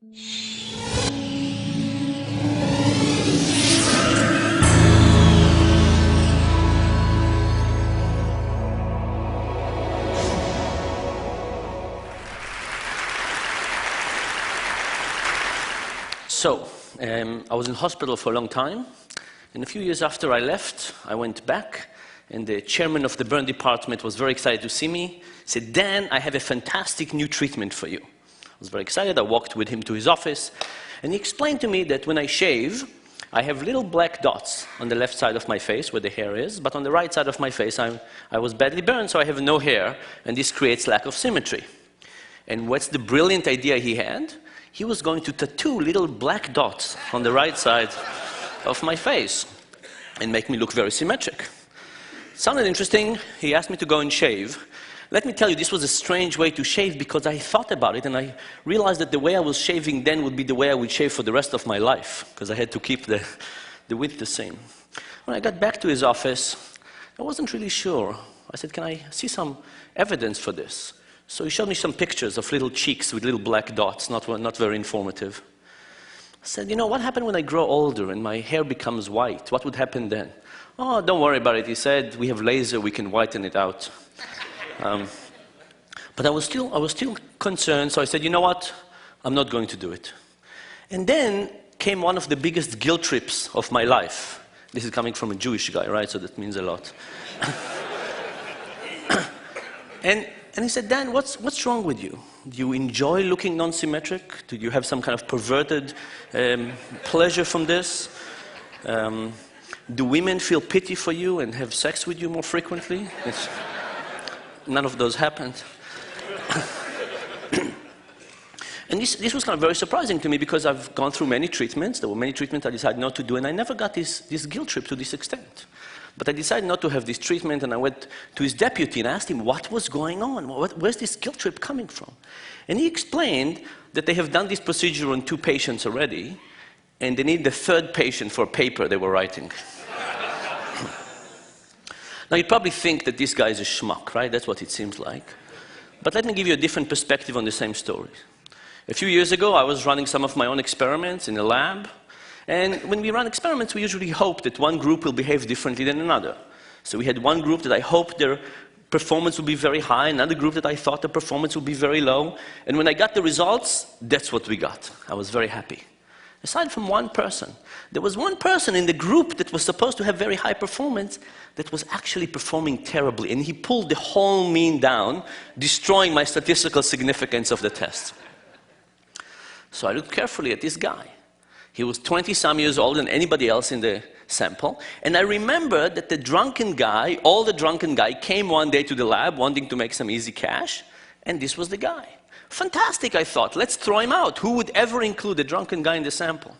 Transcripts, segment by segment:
So, I was in hospital for a long time, and a few years after I left, I went back, and the chairman of the burn department was very excited to see me. He said, "Dan, I have a fantastic new treatment for you." I was very excited. I walked with him to his office, and he explained to me that when I shave, I have little black dots on the left side of my face where the hair is, but on the right side of my face, I was badly burned, so I have no hair, and this creates lack of symmetry. And what's the brilliant idea he had? He was going to tattoo little black dots on the right side of my face and make me look very symmetric. Sounded interesting. He asked me to go and shave. Let me tell you, this was a strange way to shave because I thought about it and I realized that the way I was shaving then would be the way I would shave for the rest of my life because I had to keep the width the same. When I got back to his office, I wasn't really sure. I said, "Can I see some evidence for this?" So he showed me some pictures of little cheeks with little black dots, not very informative. I said, "You know, what happened when I grow older and my hair becomes white? What would happen then?" "Oh, don't worry about it," he said. "We have laser, we can whiten it out." But I was still concerned, so I said, "You know what? I'm not going to do it." And then came one of the biggest guilt trips of my life. This is coming from a Jewish guy, right? So that means a lot. And he said, "Dan, what's wrong with you? Do you enjoy looking non-symmetric? Do you have some kind of perverted pleasure from this? Do women feel pity for you and have sex with you more frequently?" None of those happened. And this was kind of very surprising to me because I've gone through many treatments. There were many treatments I decided not to do, and I never got this guilt trip to this extent. But I decided not to have this treatment, and I went to his deputy and asked him what was going on. Where's this guilt trip coming from? And he explained that they have done this procedure on 2 patients already, and they need the 3rd patient for a paper they were writing. Now, you'd probably think that this guy is a schmuck, right? That's what it seems like. But let me give you a different perspective on the same story. A few years ago, I was running some of my own experiments in a lab. And when we run experiments, we usually hope that one group will behave differently than another. So we had one group that I hoped their performance would be very high, another group that I thought the performance would be very low. And when I got the results, that's what we got. I was very happy. Aside from one person, there was one person in the group that was supposed to have very high performance that was actually performing terribly. And he pulled the whole mean down, destroying my statistical significance of the test. So I looked carefully at this guy. He was 20-some years older than anybody else in the sample. And I remember that the drunken guy, came one day to the lab wanting to make some easy cash. And this was the guy. Fantastic, I thought. Let's throw him out. Who would ever include a drunken guy in the sample?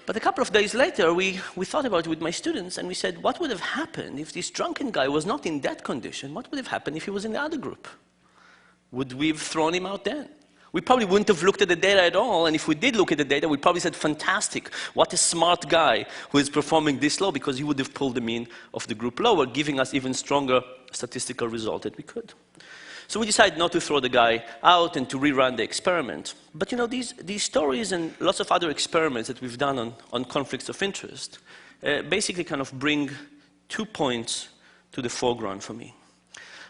But a couple of days later, we thought about it with my students. And we said, what would have happened if this drunken guy was not in that condition? What would have happened if he was in the other group? Would we have thrown him out then? We probably wouldn't have looked at the data at all, and if we did look at the data, we probably said, fantastic, what a smart guy who is performing this low, because he would have pulled the mean of the group lower, giving us even stronger statistical result that we could. So we decided not to throw the guy out and to rerun the experiment. But you know, these stories and lots of other experiments that we've done on conflicts of interest basically kind of bring 2 points to the foreground for me.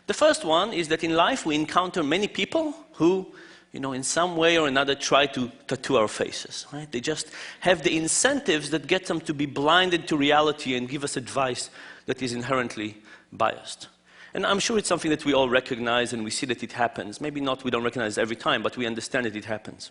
The first one is that in life we encounter many people who, you know, in some way or another try to tattoo our faces, right? They just have the incentives that get them to be blinded to reality and give us advice that is inherently biased. And I'm sure it's something that we all recognize and we see that it happens. Maybe not, we don't recognize it every time, but we understand that it happens.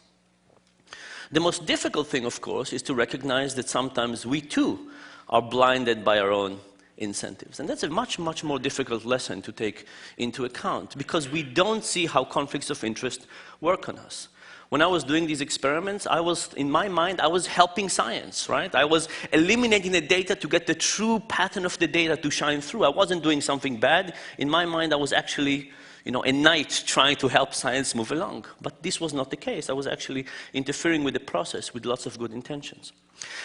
The most difficult thing, of course, is to recognize that sometimes we too are blinded by our own incentives. And that's a much, much more difficult lesson to take into account because we don't see how conflicts of interest work on us. When I was doing these experiments, in my mind, I was helping science, right? I was eliminating the data to get the true pattern of the data to shine through. I wasn't doing something bad. In my mind, I was actually, you know, a knight trying to help science move along. But this was not the case. I was actually interfering with the process with lots of good intentions.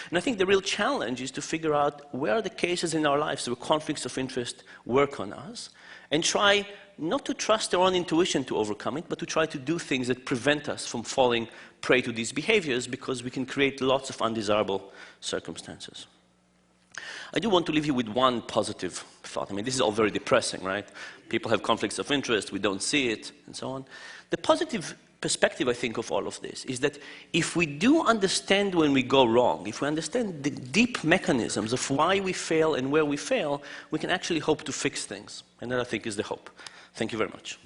And I think the real challenge is to figure out where are the cases in our lives where conflicts of interest work on us and try not to trust our own intuition to overcome it, but to try to do things that prevent us from falling prey to these behaviors, because we can create lots of undesirable circumstances. I do want to leave you with one positive thought. I mean, this is all very depressing, right? People have conflicts of interest, we don't see it, and so on. The positive perspective, I think, of all of this is that if we do understand when we go wrong, if we understand the deep mechanisms of why we fail and where we fail, we can actually hope to fix things. And that, I think, is the hope. Thank you very much.